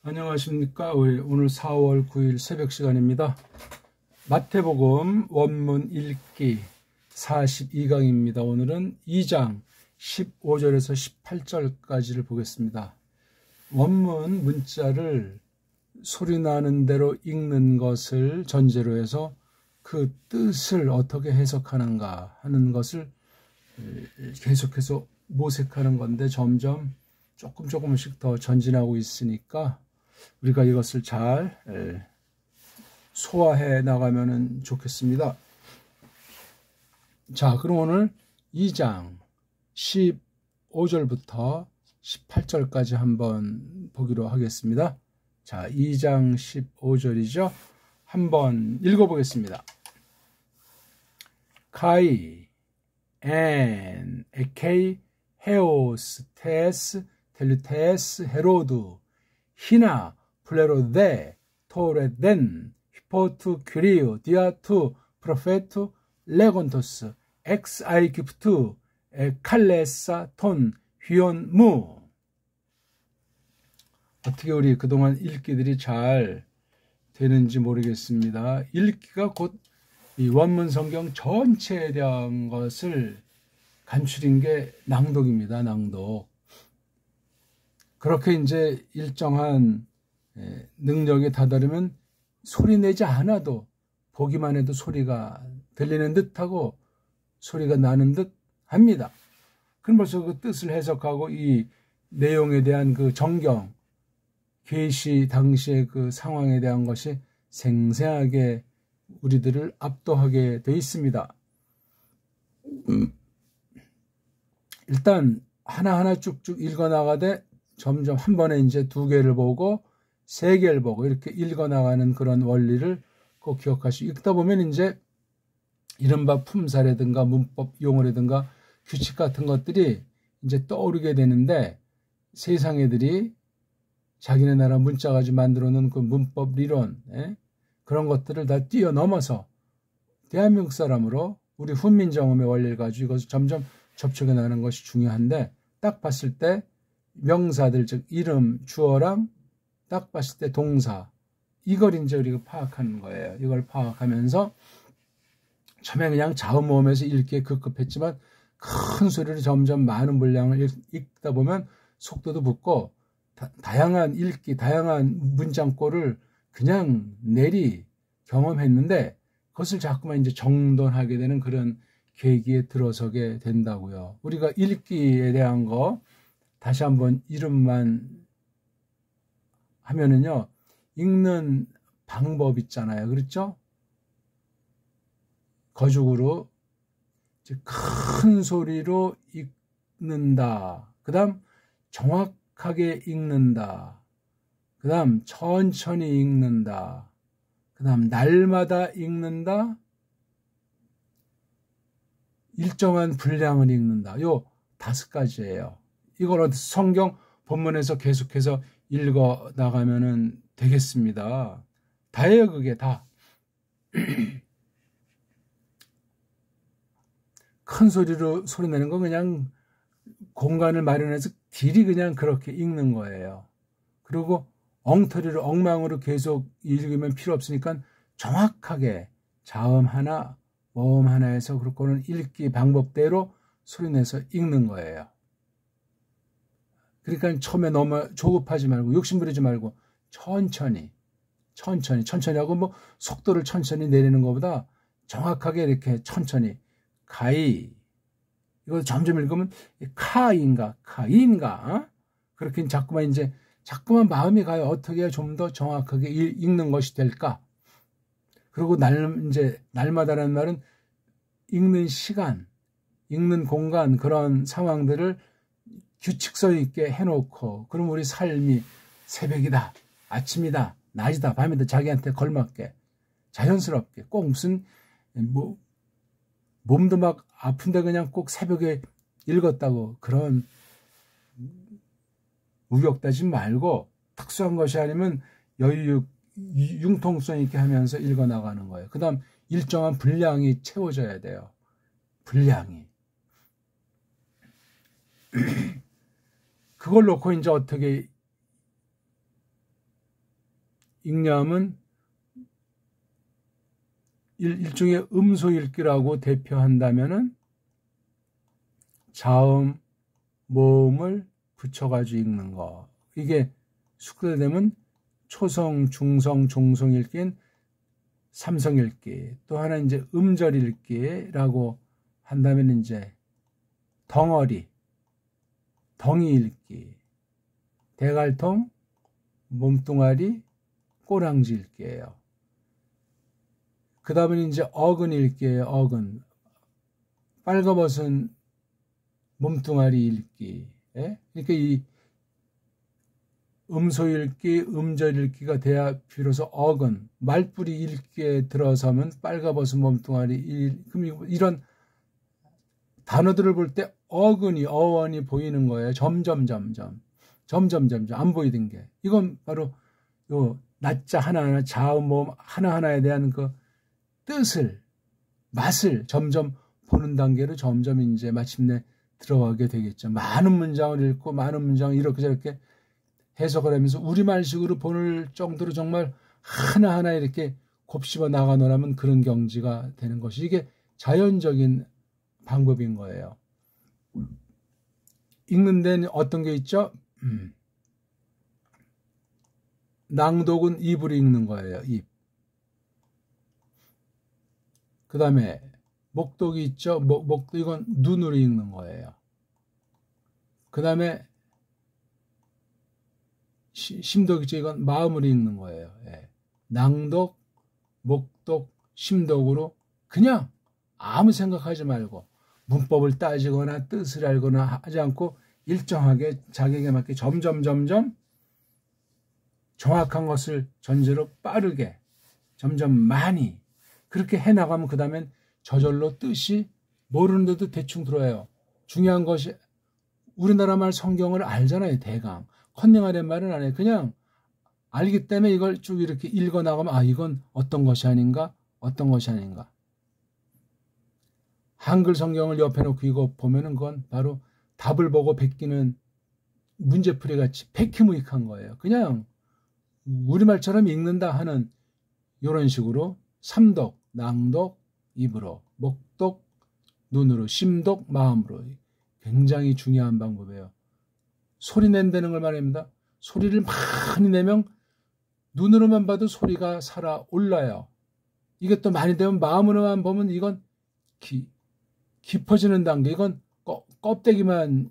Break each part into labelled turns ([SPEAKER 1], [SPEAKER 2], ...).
[SPEAKER 1] 안녕하십니까. 오늘 4월 9일 새벽 시간입니다. 마태복음 원문 읽기 42강입니다. 오늘은 2장 15절에서 18절까지를 보겠습니다. 원문 문자를 소리나는 대로 읽는 것을 전제로 해서 그 뜻을 어떻게 해석하는가 하는 것을 계속해서 모색하는 건데 점점 조금씩 더 전진하고 있으니까 우리가 이것을 잘 소화해 나가면 좋겠습니다. 자, 그럼 오늘 2장 15절부터 18절까지 한번 보기로 하겠습니다. 자, 2장 15절이죠. 한번 읽어보겠습니다. 카이 엔 에케이 헤오스 테스 텔리테스 헤로드 히나 플레로데 토레덴 히포투 큐리오 디아투 프로페투 레곤토스 엑스 아이기프투 칼레사 톤 휘온 무. 어떻게 우리 그동안 읽기들이 잘 되는지 모르겠습니다. 읽기가 곧 이 원문 성경 전체에 대한 것을 간추린 게 낭독입니다. 낭독. 그렇게 이제 일정한 능력에 다다르면 소리 내지 않아도 보기만 해도 소리가 들리는 듯하고 소리가 나는 듯 합니다. 그럼 벌써 그 뜻을 해석하고 이 내용에 대한 그 정경, 계시 당시의 그 상황에 대한 것이 생생하게 우리들을 압도하게 돼 있습니다. 일단 하나하나 쭉쭉 읽어나가되 점점 한 번에 이제 2개를 보고 3개를 보고 이렇게 읽어나가는 그런 원리를 꼭 기억하시고 읽다 보면 이제 이른바 품사라든가 문법 용어라든가 규칙 같은 것들이 이제 떠오르게 되는데 세상 애들이 자기네 나라 문자 가지고 만들어 놓은 그 문법 리론 그런 것들을 다 뛰어넘어서 대한민국 사람으로 우리 훈민정음의 원리를 가지고 이것을 점점 접촉해 나가는 것이 중요한데 딱 봤을 때 명사들 즉 이름 주어랑 딱 봤을 때 동사 이걸 이제 우리가 파악하는 거예요. 이걸 파악하면서 처음에 그냥 자음모음에서 읽기에 급급했지만 큰 소리로 점점 많은 분량을 읽다 보면 속도도 붙고 다양한 읽기, 다양한 문장꼴을 그냥 내리 경험했는데 그것을 자꾸만 이제 정돈하게 되는 그런 계기에 들어서게 된다고요. 우리가 읽기에 대한 거 다시 한번 이름만 하면은요, 읽는 방법 있잖아요. 그렇죠? 거죽으로 큰 소리로 읽는다. 그 다음 정확하게 읽는다. 그 다음 천천히 읽는다. 그 다음 날마다 읽는다. 일정한 분량을 읽는다. 요 5가지예요. 이걸 성경 본문에서 계속해서 읽어 나가면은 되겠습니다. 다예요, 그게 다. 큰 소리로 소리 내는 건 그냥 공간을 마련해서 길이 그냥 그렇게 읽는 거예요. 그리고 엉터리로 엉망으로 계속 읽으면 필요 없으니까 정확하게 자음 하나, 모음 하나에서 그렇고는 읽기 방법대로 소리내서 읽는 거예요. 그러니까 처음에 너무 조급하지 말고 욕심부리지 말고 천천히 하고 뭐 속도를 천천히 내리는 것보다 정확하게 이렇게 천천히 가이 이거 점점 읽으면 카인가 그렇게 자꾸만 마음이 가요. 어떻게 좀 더 정확하게 읽는 것이 될까? 그리고 날마다라는 말은 읽는 시간, 읽는 공간 그런 상황들을 규칙성 있게 해놓고 그럼 우리 삶이 새벽이다, 아침이다, 낮이다, 밤이다 자기한테 걸맞게 자연스럽게 꼭 무슨 몸도 막 아픈데 그냥 꼭 새벽에 읽었다고 그런 우격다지 말고 특수한 것이 아니면 융통성 있게 하면서 읽어나가는 거예요. 그 다음 일정한 분량이 채워져야 돼요. 분량이. 그걸 놓고 이제 어떻게 읽념은 일종의 음소 읽기라고 대표한다면은 자음, 모음을 붙여가지고 읽는 거. 이게 숙달되면 초성, 중성, 종성 읽기인 삼성 읽기. 또 하나 이제 음절 읽기라고 한다면 이제 덩어리, 덩이 읽기, 대갈통, 몸뚱아리, 꼬랑지 읽기예요. 그 다음은 이제 어근 읽기예요. 어근. 빨가벗은 몸뚱아리 읽기. 예? 그러니까 이 음소 읽기, 음절 읽기가 돼야 비로소 어근, 말뿌리 읽기에 들어서면 빨가벗은 몸뚱아리. 그럼 이런 단어들을 볼 때 어근이, 어원이 보이는 거예요. 점점 안 보이던 게. 이건 바로 요 낮자 하나하나, 자음, 모음 하나하나에 대한 그 뜻을, 맛을 점점 보는 단계로 점점 이제 마침내 들어가게 되겠죠. 많은 문장을 읽고 많은 문장을 이렇게 저렇게 해석을 하면서 우리말식으로 보는 정도로 정말 하나하나 이렇게 곱씹어 나가노라면 그런 경지가 되는 것이 이게 자연적인 방법인 거예요. 읽는 데는 어떤 게 있죠? 낭독은 입으로 읽는 거예요. 입. 그 다음에 목독이 있죠. 목독 이건 눈으로 읽는 거예요. 그 다음에 심독 있죠. 이건 마음으로 읽는 거예요. 예. 낭독, 목독, 심독으로 그냥 아무 생각하지 말고 문법을 따지거나 뜻을 알거나 하지 않고 일정하게 자기에게 맞게 점점 정확한 것을 전제로 빠르게 점점 많이 그렇게 해나가면 그 다음엔 저절로 뜻이 모르는데도 대충 들어요. 중요한 것이 우리나라 말 성경을 알잖아요. 대강. 컨닝하는 말은 안 해요. 그냥 알기 때문에 이걸 쭉 이렇게 읽어나가면 아 이건 어떤 것이 아닌가 어떤 것이 아닌가. 한글 성경을 옆에 놓고 이거 보면은 그건 바로 답을 보고 베끼는 문제풀이 같이 백희무익한 거예요. 그냥 우리말처럼 읽는다 하는 이런 식으로 삼독, 낭독, 입으로, 목독, 눈으로, 심독, 마음으로 굉장히 중요한 방법이에요. 소리 낸다는 걸 말합니다. 소리를 많이 내면 눈으로만 봐도 소리가 살아 올라요. 이게 또 많이 되면 마음으로만 보면 이건 깊어지는 단계. 이건 껍데기만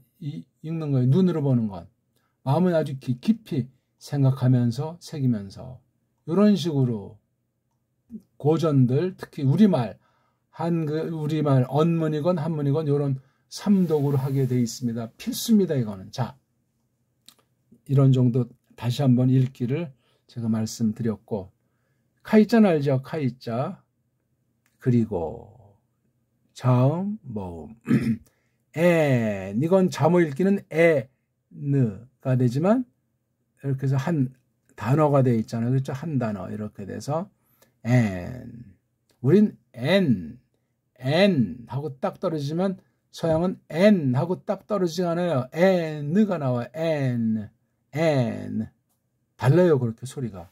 [SPEAKER 1] 읽는 거예요. 눈으로 보는 건. 마음은 아주 깊이 생각하면서 새기면서 이런 식으로 고전들 특히 우리말 한글 우리말 언문이건 한문이건 이런 삼독으로 하게 돼 있습니다. 필수입니다. 이거는. 자, 이런 정도 다시 한번 읽기를 제가 말씀드렸고 카이자는 알죠? 카이자 그리고 자음 모음 엔 이건 자모 읽기는 에느가 되지만 이렇게 해서 한 단어가 되어 있잖아요. 그렇죠? 한 단어 이렇게 돼서 엔 우린 엔 하고 딱 떨어지지만 서양은 엔 하고 딱 떨어지지 않아요. 엔느가 나와요. 엔 달라요. 그렇게 소리가.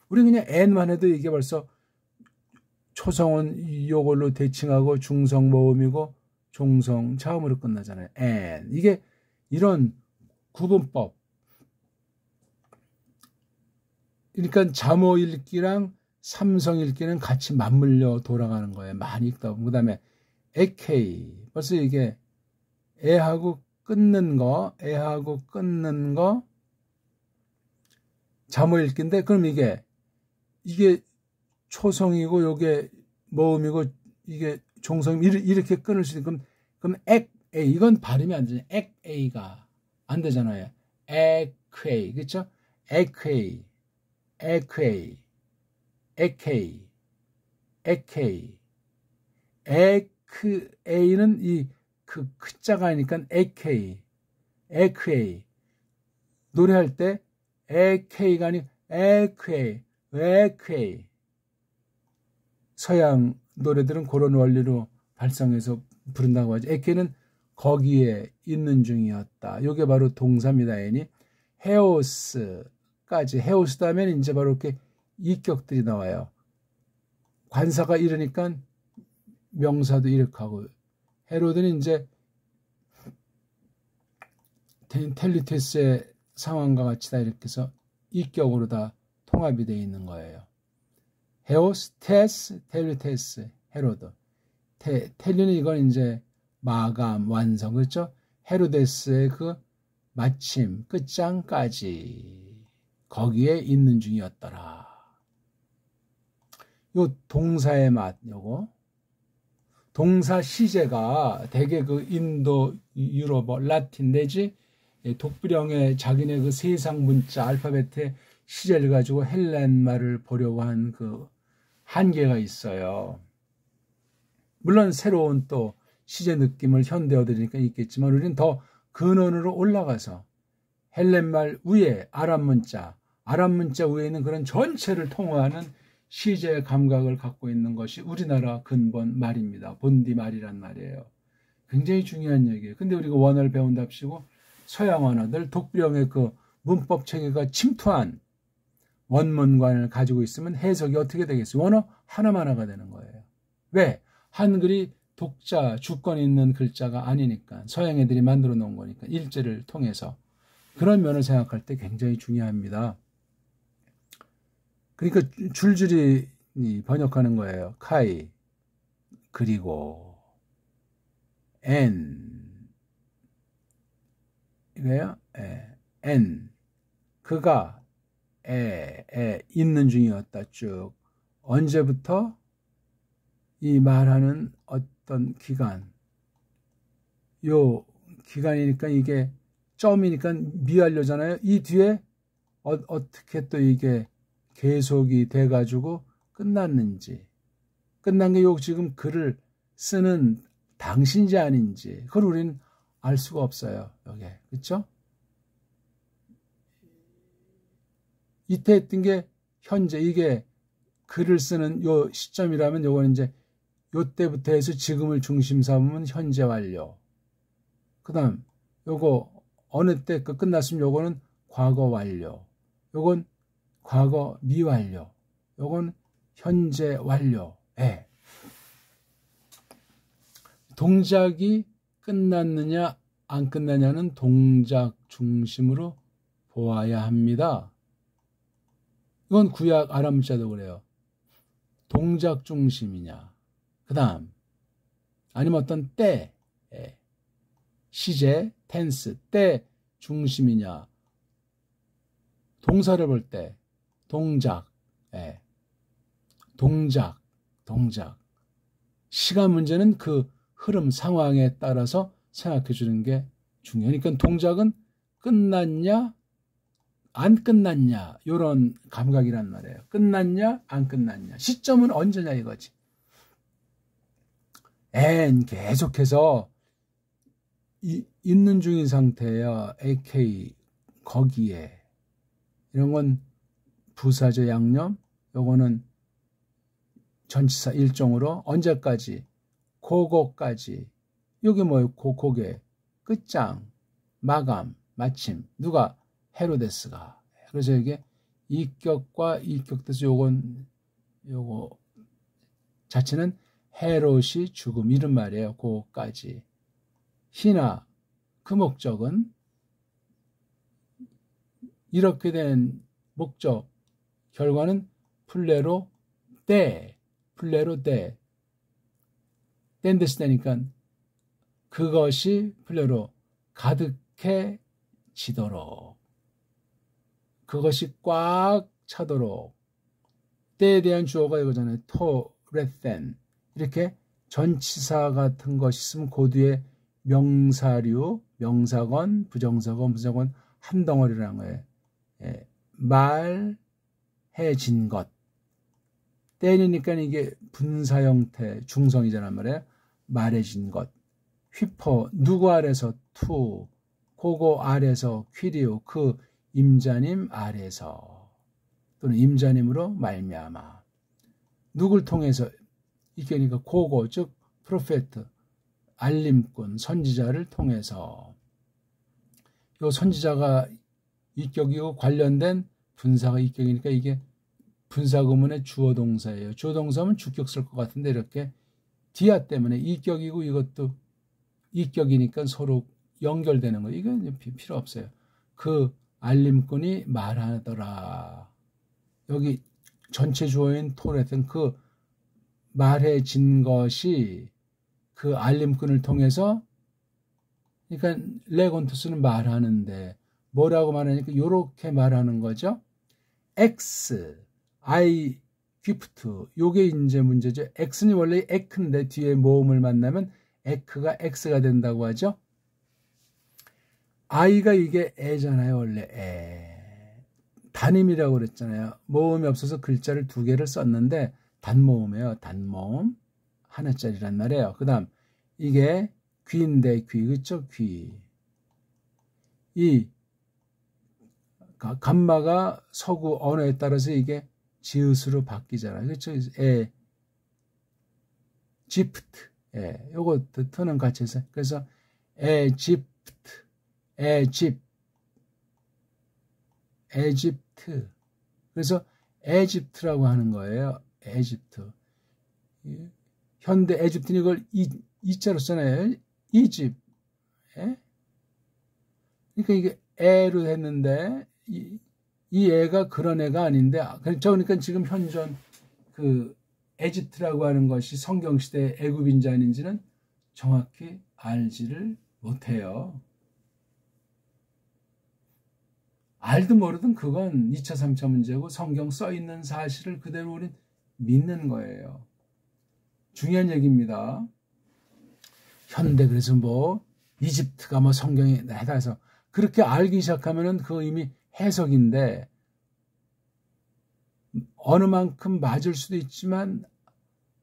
[SPEAKER 1] 우리 그냥 엔만 해도 이게 벌써 초성은 이걸로 대칭하고 중성 모음이고 종성 자음으로 끝나잖아요. 엔 이게 이런 구분법. 그러니까 자모 읽기랑 삼성 읽기는 같이 맞물려 돌아가는 거예요. 많이 읽다 보면. 그 다음에 에케이 벌써 이게 애하고 끊는 거 자모 읽기인데 그럼 이게 초성이고 요게 모음이고 이게 종성 이렇게 끊을 수 있는 그럼 액에이 이건 발음이 안 되잖아요. 액에이가 안 되잖아요. 에케이 그렇죠? 에케이 에크에이는 이 그 크자가 아니니까 에크에이 노래할 때 에케이가 아니 에케이 서양 노래들은 그런 원리로 발성해서 부른다고 하죠. 에케이는 거기에 있는 중이었다. 이게 바로 동사입니다. 헤오스까지 헤오스 다음에 이제 바로 이렇게 이격들이 나와요. 관사가 이러니까 명사도 이렇게 하고, 헤로드는 이제 텔리테스의 상황과 같이 다 이렇게 해서 이격으로 다 통합이 되어 있는 거예요. 헤오스, 테스, 텔리테스, 헤로드. 텔리는 이건 이제 마감, 완성, 그렇죠? 헤로데스의 그 마침, 끝장까지 거기에 있는 중이었더라. 요 동사의 맛, 요거. 동사 시제가 대개 그 인도, 유럽, 라틴 내지 독불형의 자기네 그 세상 문자, 알파벳의 시제를 가지고 헬렌말을 보려고 한 그 한계가 있어요. 물론 새로운 또 시제 느낌을 현대어들이니까 있겠지만 우리는 더 근원으로 올라가서 헬렌말 위에 아랍 문자 위에는 그런 전체를 통화하는 시제 감각을 갖고 있는 것이 우리나라 근본 말입니다. 본디 말이란 말이에요. 굉장히 중요한 얘기예요. 근데 우리가 원어를 배운답시고 서양 언어들 독불형의 그 문법 체계가 침투한 원문관을 가지고 있으면 해석이 어떻게 되겠어요? 원어 하나가 되는 거예요. 왜? 한글이 독자, 주권이 있는 글자가 아니니까 서양 애들이 만들어 놓은 거니까 일제를 통해서 그런 면을 생각할 때 굉장히 중요합니다. 그러니까 줄줄이 번역하는 거예요. 카이, 그리고 이거요? 그가 있는 중이었다. 쭉 언제부터 이 말하는 어떤 기간, 요 기간이니까 이게 점이니까 미완료잖아요. 이 뒤에 어떻게 또 이게 계속이 돼가지고 끝났는지, 끝난 게 요 지금 글을 쓰는 당신지 아닌지 그걸 우리는 알 수가 없어요. 여기에 그렇죠? 이때 했던 게 현재 이게 글을 쓰는 요 시점이라면 요거는 이제 요 때부터 해서 지금을 중심 삼으면 현재 완료. 그 다음 요거 어느 때 끝났으면 요거는 과거 완료. 요건 과거 미완료. 요건 현재 완료. 동작이 끝났느냐 안 끝나냐는 동작 중심으로 보아야 합니다. 이건 구약 아랍 문자도 그래요. 동작 중심이냐. 그 다음 아니면 어떤 때, 시제, 텐스, 때 중심이냐. 동사를 볼 때 동작, 동작. 시간 문제는 그 흐름, 상황에 따라서 생각해 주는 게 중요해요. 그러니까 동작은 끝났냐, 안 끝났냐, 이런 감각이란 말이에요. 끝났냐, 안 끝났냐. 시점은 언제냐 이거지. 계속해서 있는 중인 상태예요. AK, 거기에. 이런 건 부사적 양념, 요거는 전치사 일종으로 언제까지, 그거까지. 여기 뭐예요? 그게 끝장, 마감, 마침. 누가? 헤로데스가. 그래서 이게 이격과 이격돼서 요거 자체는 헤롯이 죽음 이런 말이에요. 그거까지. 희나 그 목적은 이렇게 된 목적 결과는 플레로 때 땐데스 되니까 그것이 플레로 가득해지도록 그것이 꽉 차도록 때에 대한 주어가 이거잖아요. 토레센 이렇게 전치사 같은 것이 있으면 그 뒤에 명사류, 명사건, 부정사건 한 덩어리라는 거예요. 말해진 것. 때니까 이게 분사 형태, 중성이잖아 말이에요. 말해진 것. 휘퍼, 누구 아래서 투, 그거 아래서 퀴리오, 그 임자님 아래서 또는 임자님으로 말미암아. 누굴 통해서 이게니까 그거, 즉 프로페트, 알림꾼, 선지자를 통해서 요 선지자가 이격이고 관련된 분사가 이격이니까 이게 분사구문의 주어 동사예요. 주어 동사면 주격 쓸 것 같은데 이렇게 디아 때문에 이격이고 이것도 이격이니까 서로 연결되는 거예요. 이건 필요 없어요. 그 알림꾼이 말하더라. 여기 전체 주어인 톨했던 그 말해진 것이 그 알림꾼을 통해서, 그러니까 레곤투스는 말하는데 뭐라고 말하니까 이렇게 말하는 거죠. X, I, gift. 요게 이제 문제죠. X는 원래 에크인데 뒤에 모음을 만나면 에크가 X가 된다고 하죠. I가 이게 에잖아요. 원래 에. 단임이라고 그랬잖아요. 모음이 없어서 글자를 두 개를 썼는데 단모음이에요. 단모음. 하나짜리란 말이에요. 그 다음 이게 귀인데 귀, 그쵸? 귀. 이 감마가 서구 언어에 따라서 이게 지읒으로 바뀌잖아요. 그렇죠? 에지프트. 예, 요거 트는 같이 해서 그래서 에지프트, 에집트. 그래서 에집트라고 하는 거예요. 에집트. 현대 에집트는 이걸 이자로 쓰나요? 이집. 예? 그러니까 이게 에로 했는데 이 애가 그런 애가 아닌데, 그러니까 지금 현존 그 에집트라고 하는 것이 성경시대 애굽인지 아닌지는 정확히 알지를 못해요. 알든 모르든 그건 2차, 3차 문제고 성경 써있는 사실을 그대로 우린 믿는 거예요. 중요한 얘기입니다. 현대 그래서 뭐 이집트가 뭐 성경에 해서 그렇게 알기 시작하면은 그 이미 해석인데 어느 만큼 맞을 수도 있지만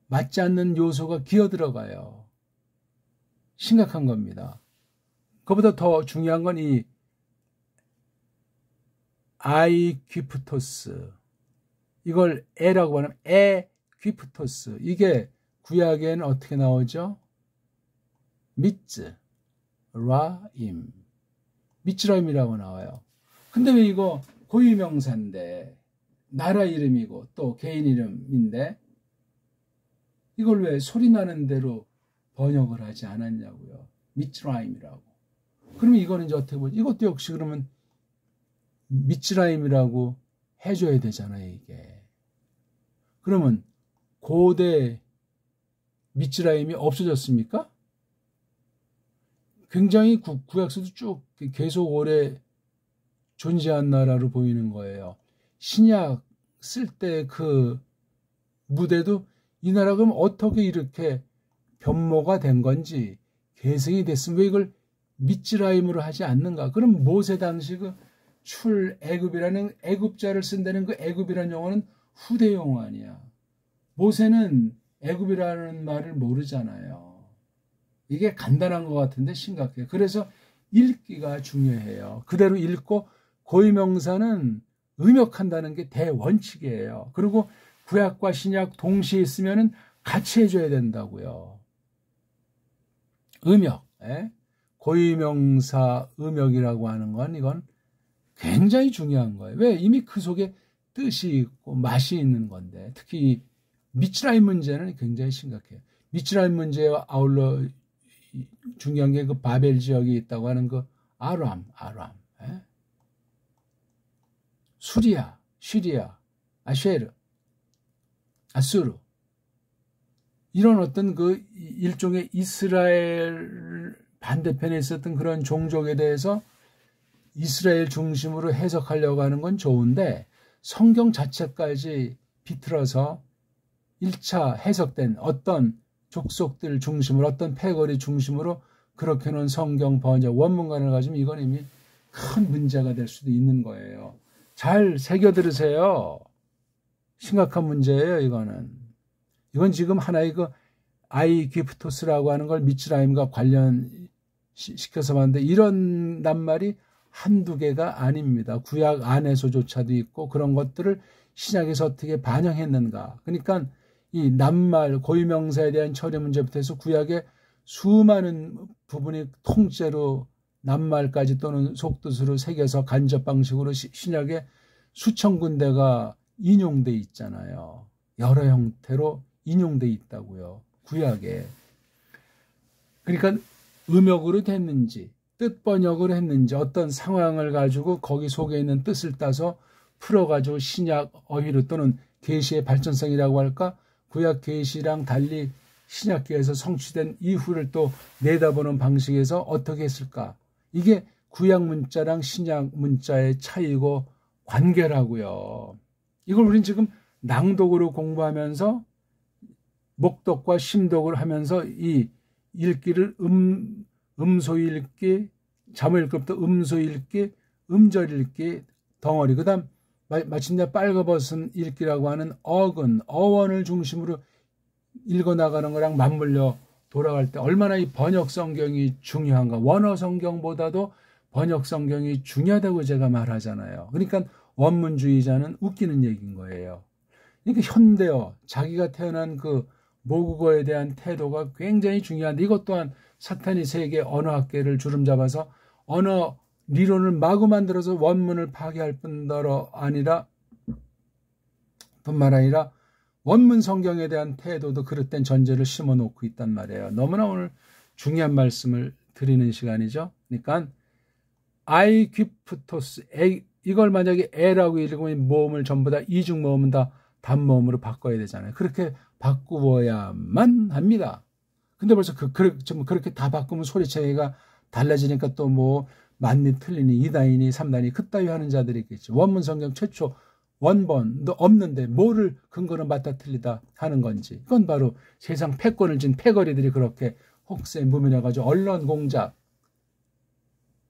[SPEAKER 1] 맞지 않는 요소가 기어 들어가요. 심각한 겁니다. 그보다 더 중요한 건 이 아이귀프토스, 이걸 에라고 하는 에귀프토스, 이게 구약에는 어떻게 나오죠? 미츠 라임, 미츠라임이라고 나와요. 근데 왜 이거 고유명사인데 나라 이름이고 또 개인 이름인데 이걸 왜 소리 나는 대로 번역을 하지 않았냐고요. 미츠라임이라고. 그러면 이거는 이제 어떻게 보지? 이것도 역시 그러면 미츠라임이라고 해줘야 되잖아요, 이게. 그러면 고대 미츠라임이 없어졌습니까? 굉장히 구약서도 쭉 계속 오래 존재한 나라로 보이는 거예요. 신약 쓸 때 그 무대도 이 나라가 그럼 어떻게 이렇게 변모가 된 건지 계승이 됐으면 왜 이걸 미츠라임으로 하지 않는가? 그럼 모세 당시 그 출애굽이라는 애굽자를 쓴다는 그 애굽이라는 용어는 후대 용어 아니야. 모세는 애굽이라는 말을 모르잖아요. 이게 간단한 것 같은데 심각해요. 그래서 읽기가 중요해요. 그대로 읽고 고유명사는 음역한다는 게 대원칙이에요. 그리고 구약과 신약 동시에 있으면 같이 해줘야 된다고요. 음역, 고유명사 음역이라고 하는 건 이건 굉장히 중요한 거예요. 왜? 이미 그 속에 뜻이 있고 맛이 있는 건데, 특히 미츠라임 문제는 굉장히 심각해요. 미츠라임 문제와 아울러 중요한 게 그 바벨 지역이 있다고 하는 그 아람, 수리아, 시리아, 아쉐르, 아수르, 이런 어떤 그 일종의 이스라엘 반대편에 있었던 그런 종족에 대해서 이스라엘 중심으로 해석하려고 하는 건 좋은데 성경 자체까지 비틀어서 1차 해석된 어떤 족속들 중심으로 어떤 패거리 중심으로 그렇게 놓은 성경 번역 원문관을 가지면 이건 이미 큰 문제가 될 수도 있는 거예요. 잘 새겨 들으세요. 심각한 문제예요. 이건 지금 하나의 그 아이귀프토스라고 하는 걸 미츠라임과 관련시켜서 봤는데 이런 낱말이 한두 개가 아닙니다. 구약 안에서조차도 있고 그런 것들을 신약에서 어떻게 반영했는가. 그러니까 이 낱말, 고유명사에 대한 처리 문제부터 해서 구약의 수많은 부분이 통째로 낱말까지 또는 속뜻으로 새겨서 간접 방식으로 신약에 수천 군데가 인용돼 있잖아요. 여러 형태로 인용돼 있다고요. 구약에. 그러니까 음역으로 됐는지 뜻 번역을 했는지 어떤 상황을 가지고 거기 속에 있는 뜻을 따서 풀어가지고 신약 어휘로 또는 계시의 발전성이라고 할까? 구약 계시랑 달리 신약계에서 성취된 이후를 또 내다보는 방식에서 어떻게 했을까? 이게 구약 문자랑 신약 문자의 차이고 관계라고요. 이걸 우린 지금 낭독으로 공부하면서 목독과 심독을 하면서 이 읽기를 음소 읽기, 잠을 읽을 때 음소 읽기, 음절 읽기, 덩어리. 그 다음 마침내 빨가벗은 읽기라고 하는 어근, 어원을 중심으로 읽어나가는 거랑 맞물려 돌아갈 때 얼마나 이 번역 성경이 중요한가. 원어 성경보다도 번역 성경이 중요하다고 제가 말하잖아요. 그러니까 원문주의자는 웃기는 얘기인 거예요. 그러니까 현대어, 자기가 태어난 그 모국어에 대한 태도가 굉장히 중요한데 이것 또한 사탄이 세계 언어학계를 주름잡아서 언어 리론을 마구 만들어서 원문을 파괴할 뿐만 아니라 원문 성경에 대한 태도도 그릇된 전제를 심어놓고 있단 말이에요. 너무나 오늘 중요한 말씀을 드리는 시간이죠. 그러니까 아이귀프토스, 이걸 만약에 에라고 읽으면 모음을 전부 다 이중 모음은 다 단모음으로 바꿔야 되잖아요. 그렇게 바꾸어야만 합니다. 근데 벌써 그렇게 다 바꾸면 소리차이가 달라지니까 또 뭐 맞니 틀리니 2단이니 3단이 그따위 하는 자들이 있겠지. 원문 성경 최초 원본도 없는데 뭐를 근거로 맞다 틀리다 하는 건지. 그건 바로 세상 패권을 진 패거리들이 그렇게 혹세무민해가지고 언론 공작,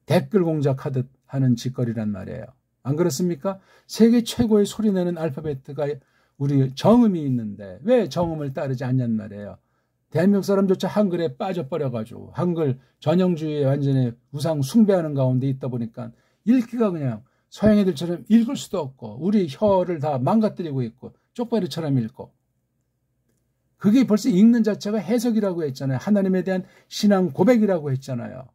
[SPEAKER 1] 댓글 공작하듯 하는 짓거리란 말이에요. 안 그렇습니까? 세계 최고의 소리내는 알파벳가 우리 정음이 있는데 왜 정음을 따르지 않냔 말이에요. 대한민국 사람조차 한글에 빠져버려가지고 한글 전형주의에 완전히 우상 숭배하는 가운데 있다 보니까 읽기가 그냥 서양 애들처럼 읽을 수도 없고 우리 혀를 다 망가뜨리고 있고 쪽발이처럼 읽고 그게 벌써 읽는 자체가 해석이라고 했잖아요. 하나님에 대한 신앙 고백이라고 했잖아요.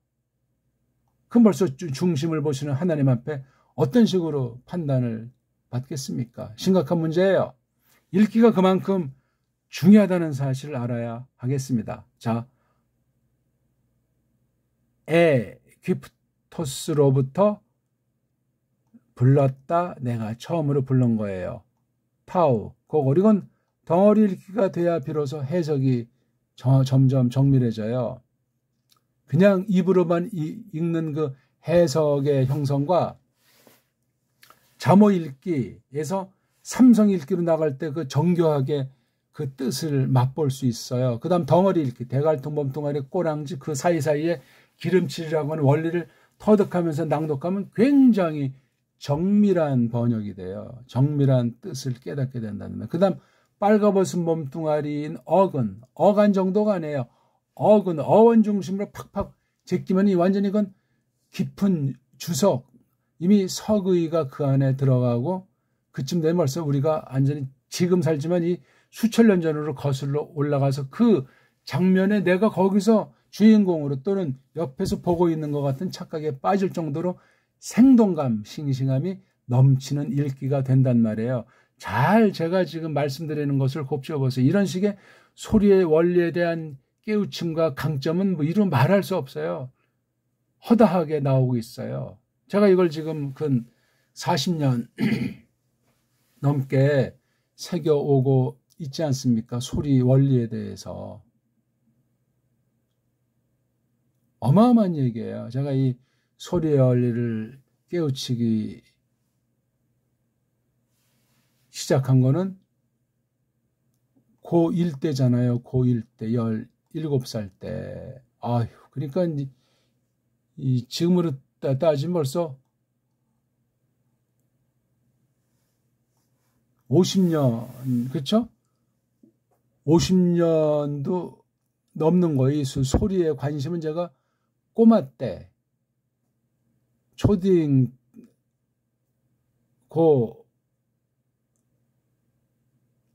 [SPEAKER 1] 그럼 벌써 중심을 보시는 하나님 앞에 어떤 식으로 판단을 받겠습니까? 심각한 문제예요. 읽기가 그만큼 중요하다는 사실을 알아야 하겠습니다. 자, 귀프토스로부터 불렀다. 내가 처음으로 부른 거예요. 타우, 그거 이건 덩어리 읽기가 돼야 비로소 해석이 점점 정밀해져요. 그냥 입으로만 읽는 그 해석의 형성과 잠오 읽기에서 삼성 읽기로 나갈 때 그 정교하게 그 뜻을 맛볼 수 있어요. 그 다음 덩어리 읽기, 대갈통, 몸뚱아리, 꼬랑지 그 사이사이에 기름칠이라고 하는 원리를 터득하면서 낭독하면 굉장히 정밀한 번역이 돼요. 정밀한 뜻을 깨닫게 된다는 말. 그 다음 빨가벗은 몸뚱아리인 어간 정도가 아니에요. 어원 중심으로 팍팍 제끼면 완전히 이건 깊은 주석, 이미 석의가 그 안에 들어가고 그쯤 되면 벌써 우리가 완전히 지금 살지만 이 수천 년 전으로 거슬러 올라가서 그 장면에 내가 거기서 주인공으로 또는 옆에서 보고 있는 것 같은 착각에 빠질 정도로 생동감, 싱싱함이 넘치는 읽기가 된단 말이에요. 잘 제가 지금 말씀드리는 것을 곱씹어보세요. 이런 식의 소리의 원리에 대한 깨우침과 강점은 뭐 이루 말할 수 없어요. 허다하게 나오고 있어요. 제가 이걸 지금 근 40년 넘게 새겨오고 있지 않습니까? 소리 원리에 대해서. 어마어마한 얘기예요. 제가 이 소리의 원리를 깨우치기 시작한 거는 고1 때잖아요. 고1 때, 17살 때. 아휴, 그러니까 이 지금으로 따지면 벌써 50년, 그렇죠? 50년도 넘는 거예요. 이 소리에 관심은 제가 꼬마 때, 초딩,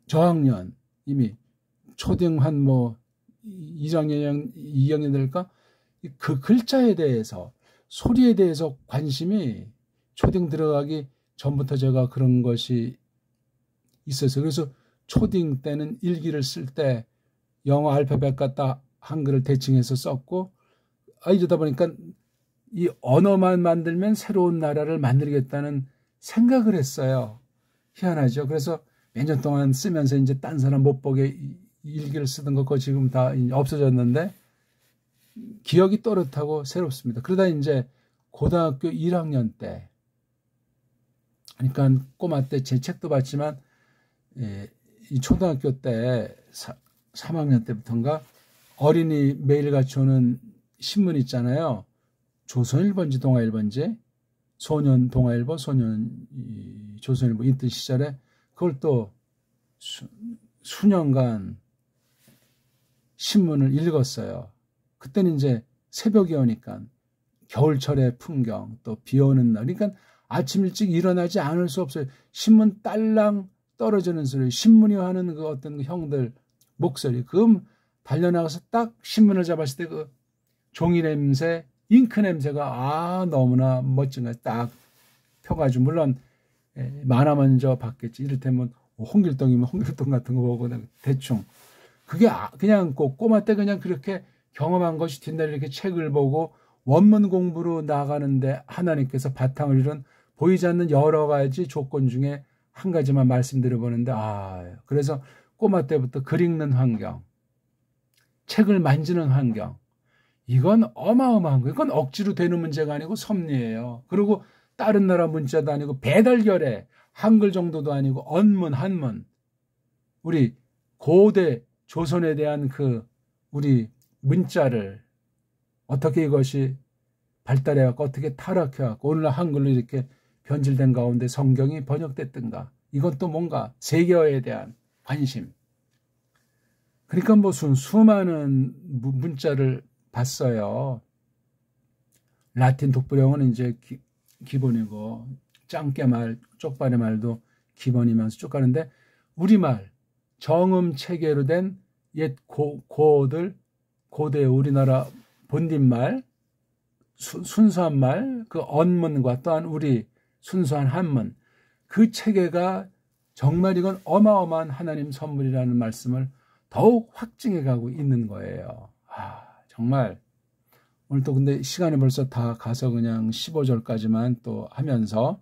[SPEAKER 1] 저학년, 이미 초딩 한 뭐 2학년 될까? 그 글자에 대해서, 소리에 대해서 관심이 초딩 들어가기 전부터 제가 그런 것이 있었어요. 그래서 초딩 때는 일기를 쓸 때 영어 알파벳 갖다 한글을 대칭해서 썼고, 이러다 보니까 이 언어만 만들면 새로운 나라를 만들겠다는 생각을 했어요. 희한하죠. 그래서 몇 년 동안 쓰면서 이제 딴 사람 못 보게 일기를 쓰던 거 그거 지금 다 없어졌는데 기억이 또렷하고 새롭습니다. 그러다 이제 고등학교 1학년 때, 그러니까 꼬마 때 제 책도 봤지만 이 초등학교 때 3학년 때부터인가 어린이 매일같이 오는 신문 있잖아요. 조선일보인지 동아일보인지, 소년 동아일보, 소년 조선일보 있던 시절에 그걸 또 수년간 신문을 읽었어요. 그때는 이제 새벽이 오니까 겨울철의 풍경, 또 비 오는 날, 그러니까 아침 일찍 일어나지 않을 수 없어요. 신문 딸랑 떨어지는 소리, 신문이 하는 그 어떤 그 형들 목소리, 그 달려나가서 딱 신문을 잡았을 때 그 종이 냄새, 잉크 냄새가 너무나 멋진 거야. 딱 펴가지고, 물론 만화 먼저 봤겠지. 이를테면 홍길동이면 홍길동 같은 거 보고 대충 그게 그냥 꼬마 때 그냥 그렇게 경험한 것이 뒷날 이렇게 책을 보고 원문 공부로 나가는데 하나님께서 바탕을 이룬 보이지 않는 여러 가지 조건 중에 한 가지만 말씀드려보는데, 그래서 꼬마 때부터 글 읽는 환경, 책을 만지는 환경, 이건 어마어마한 거예요. 이건 억지로 되는 문제가 아니고 섭리예요. 그리고 다른 나라 문자도 아니고 배달결에 한글 정도도 아니고 언문, 한문, 우리 고대 조선에 대한 그 우리 문자를 어떻게 이것이 발달해갖고 어떻게 타락해갖고 오늘날 한글로 이렇게 변질된 가운데 성경이 번역됐던가. 이것도 뭔가 세계어에 대한 관심. 그러니까 무슨 수많은 문자를 봤어요. 라틴 독불형은 이제 기본이고 짱깨말, 쪽발의 말도 기본이면서 쭉 가는데 우리말, 정음 체계로 된 옛 고대 우리나라 본딘말, 순수한 말, 그 언문과 또한 우리 순수한 한문, 그 체계가 정말 이건 어마어마한 하나님 선물이라는 말씀을 더욱 확증해 가고 있는 거예요. 정말 오늘 또 근데 시간이 벌써 다 가서 그냥 15절까지만 또 하면서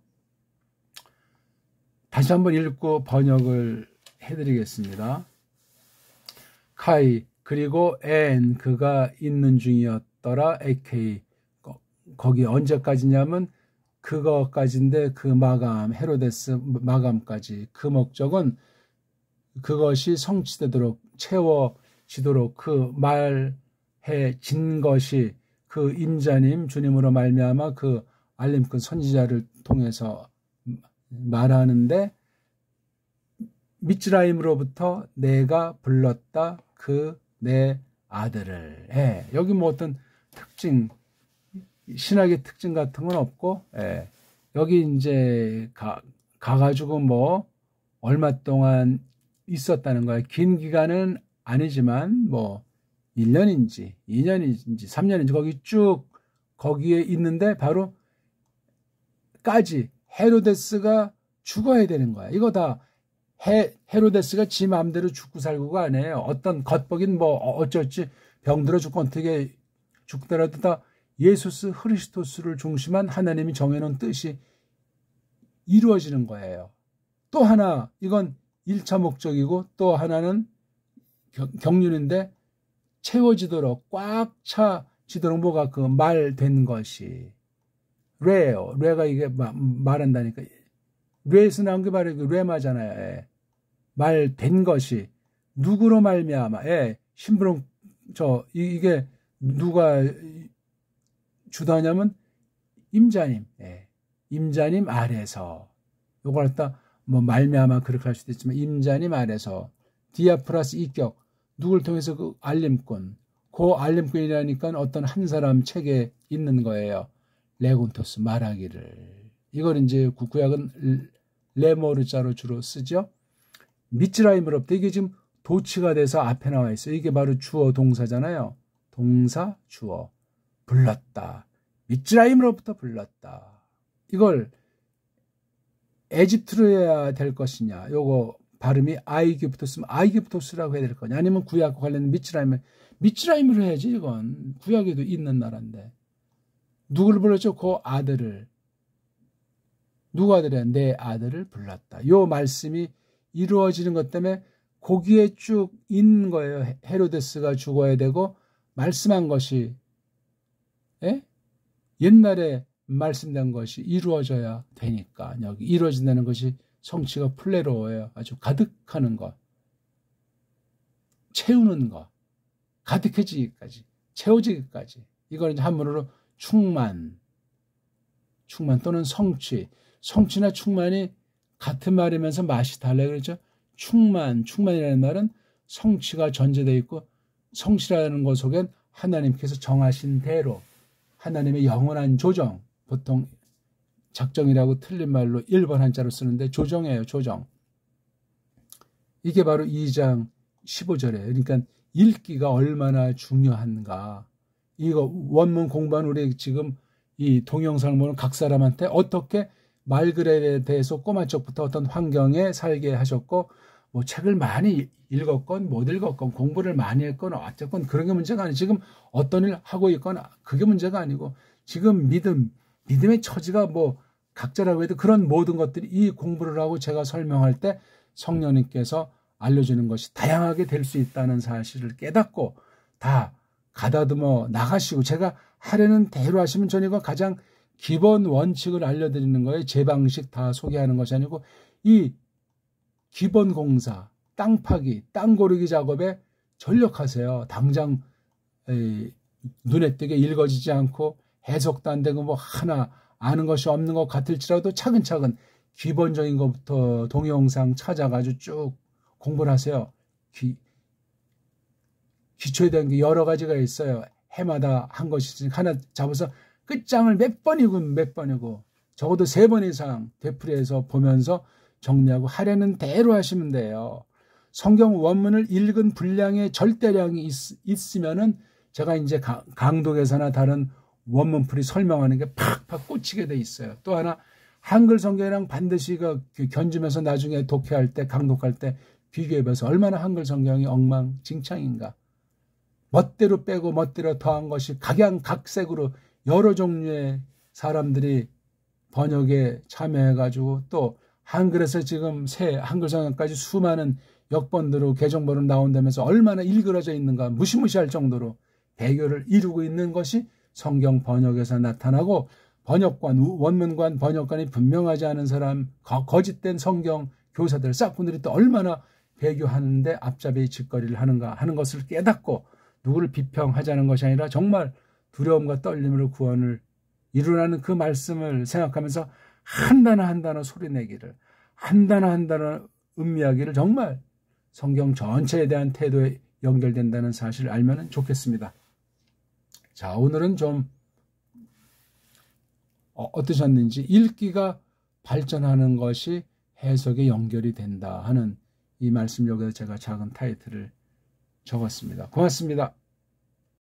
[SPEAKER 1] 다시 한번 읽고 번역을 해드리겠습니다. 카이, 그리고 엔, 그가 있는 중이었더라. 에케이, 거기 언제까지냐면 그거까지인데 그 마감, 헤로데스 마감까지. 그 목적은 그것이 성취되도록, 채워지도록, 그 말해진 것이 그 임자님 주님으로 말미암아 그 알림꾼 선지자를 통해서 말하는데, 미츠라임으로부터 내가 불렀다 그 내 아들을. 여기 뭐 어떤 특징, 신학의 특징 같은 건 없고, 여기 이제 가가지고 뭐 얼마 동안 있었다는 거예요. 긴 기간은 아니지만 뭐 1년인지 2년인지 3년인지 거기 쭉 거기에 있는데 바로 까지 헤로데스가 죽어야 되는 거야. 이거 다 헤로데스가 지 마음대로 죽고 살고가 아니에요. 어떤 겉보긴 뭐 어쩔지 병들어 죽고 어떻게 죽더라도 다 예수스 크리스토스를 중심한 하나님이 정해놓은 뜻이 이루어지는 거예요. 또 하나, 이건 1차 목적이고 또 하나는 경륜인데, 채워지도록 꽉 차지도록 뭐가 그 말된 것이 레예요. 레가 이게 말한다니까. 레에서 나온 게 바로 그 레마잖아요. 말된 것이 누구로 말미암아. 신부름 이게 누가 주도하냐면 임자님. 임자님 아래서. 요걸 갖다 뭐 말미암아 그렇게 할 수도 있지만 임자님 아래서 디아프라스 이격, 누굴 통해서 그 알림꾼, 그 알림꾼이라니까 어떤 한 사람 책에 있는 거예요. 레곤토스 말하기를. 이걸 이제 구약은 레모르자로 주로 쓰죠. 미츠라임으로부터, 이게 지금 도치가 돼서 앞에 나와 있어요. 이게 바로 주어 동사잖아요. 동사 주어. 불렀다. 미츠라임으로부터 불렀다. 이걸 에집트로 해야 될 것이냐, 요거 발음이 아이기프토스면 아이기프토스라고 해야 될 거냐, 아니면 구약과 관련된 미츠라임으로 해야지. 이건 구약에도 있는 나라인데. 누구를 불렀죠? 그 아들을. 누구 아들이야? 내 아들을 불렀다. 요 말씀이 이루어지는 것 때문에 거기에 쭉 있는 거예요. 헤로데스가 죽어야 되고 말씀한 것이, 옛날에 말씀된 것이 이루어져야 되니까. 여기 이루어진다는 것이 성취가 플레로예요. 아주 가득하는 것, 채우는 것, 가득해지기까지, 채워지기까지. 이걸 한문으로 충만 또는 성취. 성취나 충만이 같은 말이면서 맛이 달라요. 그렇죠? 충만이라는 말은 성취가 전제되어 있고, 성취라는 것 속엔 하나님께서 정하신 대로 하나님의 영원한 조정, 보통 작정이라고 틀린 말로 1번 한자로 쓰는데 조정이에요. 조정. 이게 바로 2장 15절이에요. 그러니까 읽기가 얼마나 중요한가. 이거 원문 공부한 우리 지금 이 동영상을 보는 각 사람한테 어떻게 말글에 대해서 꼬마 쪽부터 어떤 환경에 살게 하셨고, 뭐 책을 많이 읽었건 못 읽었건 공부를 많이 했건 어쨌건 그런 게 문제가 아니고, 지금 어떤 일 하고 있거나 그게 문제가 아니고, 지금 믿음의 처지가 뭐 각자라고 해도 그런 모든 것들이 이 공부를 하고 제가 설명할 때 성령님께서 알려주는 것이 다양하게 될 수 있다는 사실을 깨닫고 다 가다듬어 나가시고, 제가 하려는 대로 하시면 저는 이거 가장 기본 원칙을 알려드리는 거예요. 제 방식 다 소개하는 것이 아니고, 이 기본 공사, 땅 파기, 땅 고르기 작업에 전력하세요. 당장 눈에 띄게 읽어지지 않고 해석도 안 되고 뭐 하나 아는 것이 없는 것 같을지라도 차근차근 기본적인 것부터 동영상 찾아가지고 쭉 공부를 하세요. 기초에 대한 게 여러 가지가 있어요. 해마다 한 것이 하나 잡아서 끝장을 몇 번이고 적어도 3번 이상 되풀이해서 보면서 정리하고 하려는 대로 하시면 돼요. 성경 원문을 읽은 분량의 절대량이 있으면은 제가 이제 강독에서나 다른 원문풀이 설명하는 게 팍팍 꽂히게 돼 있어요. 또 하나, 한글 성경이랑 반드시 견주면서 나중에 독해할 때, 강독할 때 비교해봐서 얼마나 한글 성경이 엉망진창인가. 멋대로 빼고 멋대로 더한 것이 각양각색으로 여러 종류의 사람들이 번역에 참여해가지고, 또 한글에서 지금 새 한글 성경까지 수많은 역번대로 개정본으로 나온다면서 얼마나 일그러져 있는가, 무시무시할 정도로 배교를 이루고 있는 것이 성경 번역에서 나타나고, 번역관, 원문관, 번역관이 분명하지 않은 사람, 거짓된 성경 교사들, 싹군들이 또 얼마나 배교하는데 앞잡이 짓거리를 하는가 하는 것을 깨닫고, 누구를 비평하자는 것이 아니라 정말 두려움과 떨림으로 구원을 이루라는 그 말씀을 생각하면서 한 단어 소리내기를, 한 단어 음미하기를 정말 성경 전체에 대한 태도에 연결된다는 사실을 알면 좋겠습니다. 자, 오늘은 좀 어떠셨는지, 읽기가 발전하는 것이 해석에 연결이 된다 하는 이 말씀, 여기서 제가 작은 타이틀을 적었습니다. 고맙습니다.